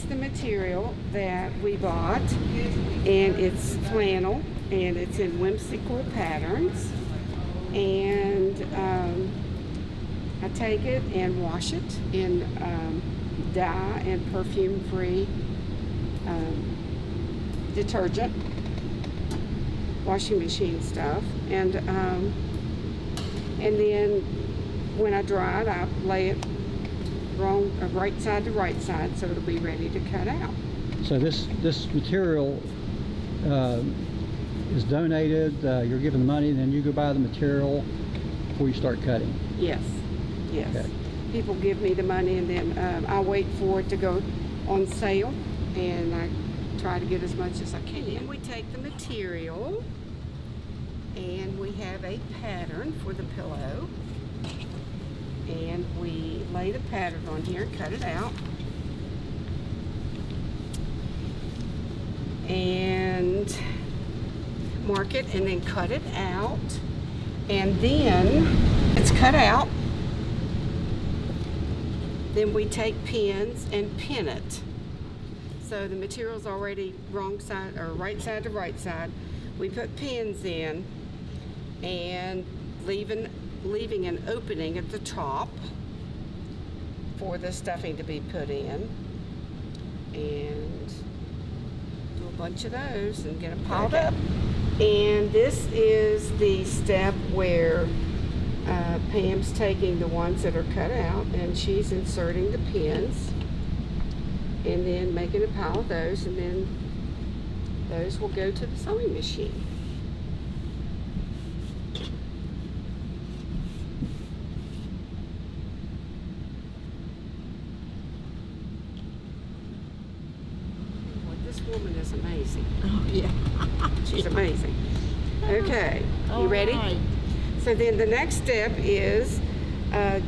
is the material that we bought, and it's flannel, and it's in whimsical patterns. And I take it and wash it in dye and perfume-free detergent, washing machine stuff, and then when I dry it, I lay it right side to right side, so it'll be ready to cut out. So this material is donated. You're given the money, then you go buy the material before you start cutting. Yes. Okay. People give me the money, and then I wait for it to go on sale, and I try to get as much as I can. And then we take the material, and we have a pattern for the pillow, and we lay the pattern on here and cut it out, and mark it, and then cut it out, and then it's cut out. Then we take pins and pin it. So the material's already wrong side or right side to right side. We put pins in and leaving an opening at the top for the stuffing to be put in, and do a bunch of those and get them piled up. And this is the step where Pam's taking the ones that are cut out, and she's inserting the pins, and then making a pile of those, and then those will go to the sewing machine. Well, this woman is amazing. Oh, yeah. She's amazing. Okay, you ready? Right. So then the next step is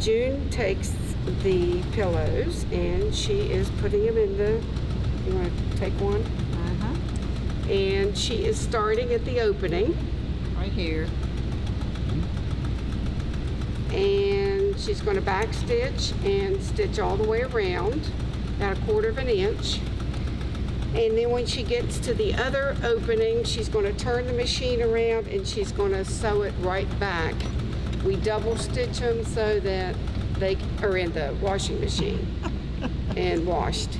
June takes the pillows, and she is putting them in the, you want to take one? Uh-huh. And she is starting at the opening. Right here. And she's going to back stitch and stitch all the way around, about 1/4 of an inch. And then when she gets to the other opening, she's going to turn the machine around, and she's going to sew it right back. We double stitch them so that they are in the washing machine and washed.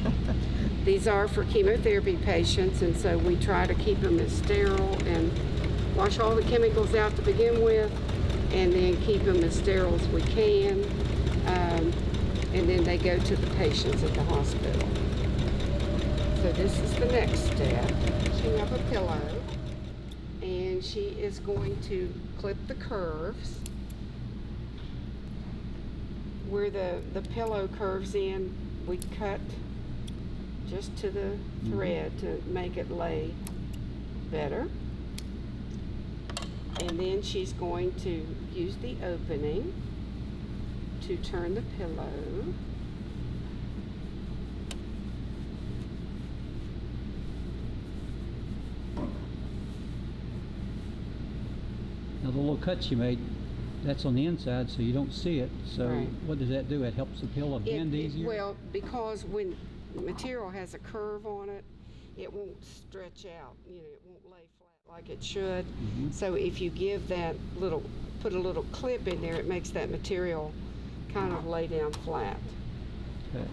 These are for chemotherapy patients, and so we try to keep them as sterile and wash all the chemicals out to begin with, and then keep them as sterile as we can. And then they go to the patients at the hospital. So this is the next step. She has a pillow, and she is going to clip the curves. Where the pillow curves in, we cut just to the thread to make it lay better. And then she's going to use the opening to turn the pillow. Now the little cuts you made, that's on the inside, so you don't see it. So Right. what does that do? It helps the pillow bend easier? Well, because when material has a curve on it, it won't stretch out. You know, it won't lay flat like it should. Mhm. So if you give that put a little clip in there, it makes that material kind of lay down flat. Okay.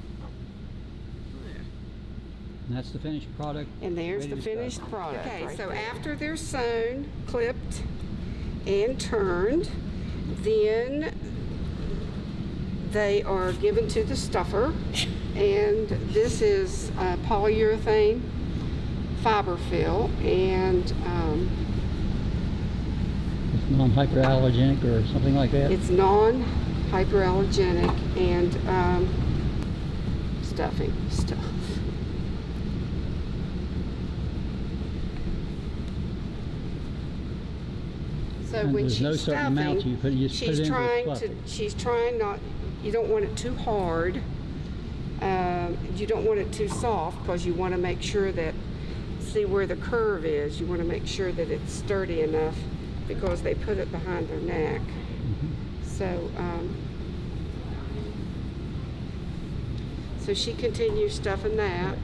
And that's the finished product. And there's ready the to sew. finished product. Okay, right so there. after they're sewn, clipped, and turned, then they are given to the stuffer. And this is polyurethane fiber fill, and It's non-hyperallergenic or something like that? it's non-hyperallergenic and stuffing stuff. So And when there's she's no certain amount stuffing, you put it in with fluff. she's trying not, you don't want it too hard. You don't want it too soft, because you want to make sure that, see where the curve is, you want to make sure that it's sturdy enough, because they put it behind their neck. So, so she continues stuffing that.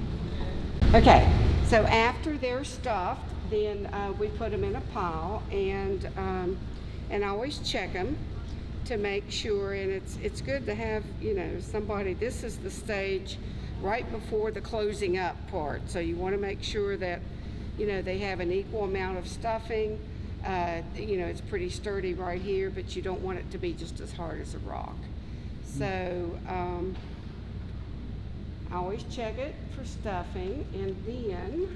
Okay, so after they're stuffed, then we put them in a pile, and I always check them to make sure. And it's good to have, you know, somebody. This is the stage right before the closing up part, so you want to make sure that, you know, they have an equal amount of stuffing. You know, it's pretty sturdy right here, but you don't want it to be just as hard as a rock. So I always check it for stuffing, and then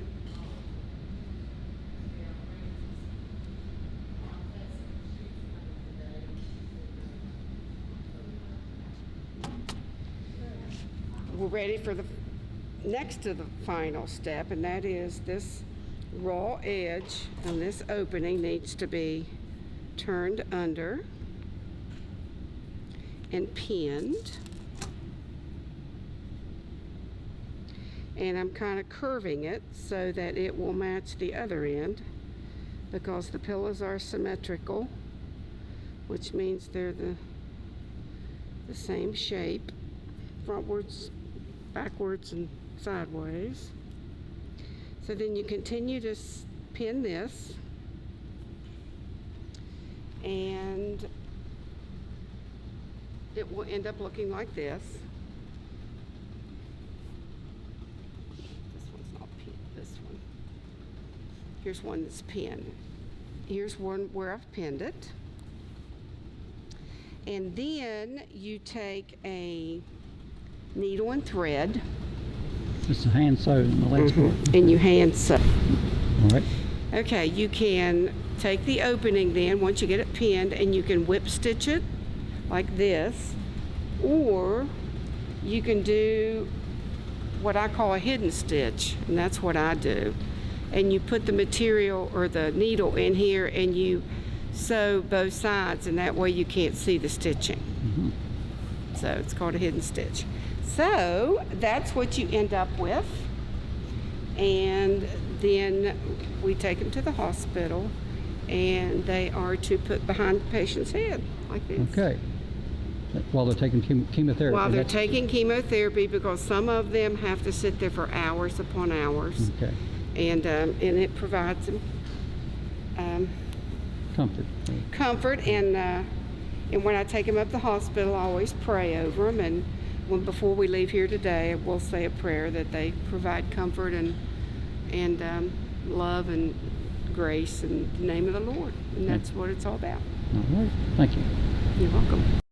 we're ready for the next to the final step, and that is this raw edge on this opening needs to be turned under and pinned. And I'm kind of curving it so that it will match the other end, because the pillows are symmetrical, which means they're the same shape, frontwards, backwards, and sideways. So then you continue to pin this, and it will end up looking like this. This one's not pinned, this one. Here's one that's pinned. Here's one where I've pinned it. And then you take a needle and thread. It's a hand sewed in the last part. And you hand sew. All right. Okay, you can take the opening then, once you get it pinned, and you can whip stitch it like this, or you can do what I call a hidden stitch, and that's what I do. And you put the material or the needle in here, and you sew both sides, and that way you can't see the stitching. Mm-hmm. So it's called a hidden stitch. So that's what you end up with, and then we take them to the hospital, and they are to put behind the patient's head like this. Okay. While they're taking chemotherapy. While they're taking chemotherapy, because some of them have to sit there for hours upon hours. Okay. And it provides them Comfort. comfort. And when I take them up to the hospital, I always pray over them. And before we leave here today, we'll say a prayer that they provide comfort and love and grace in the name of the Lord. And that's what it's all about. All right. Thank you. You're welcome.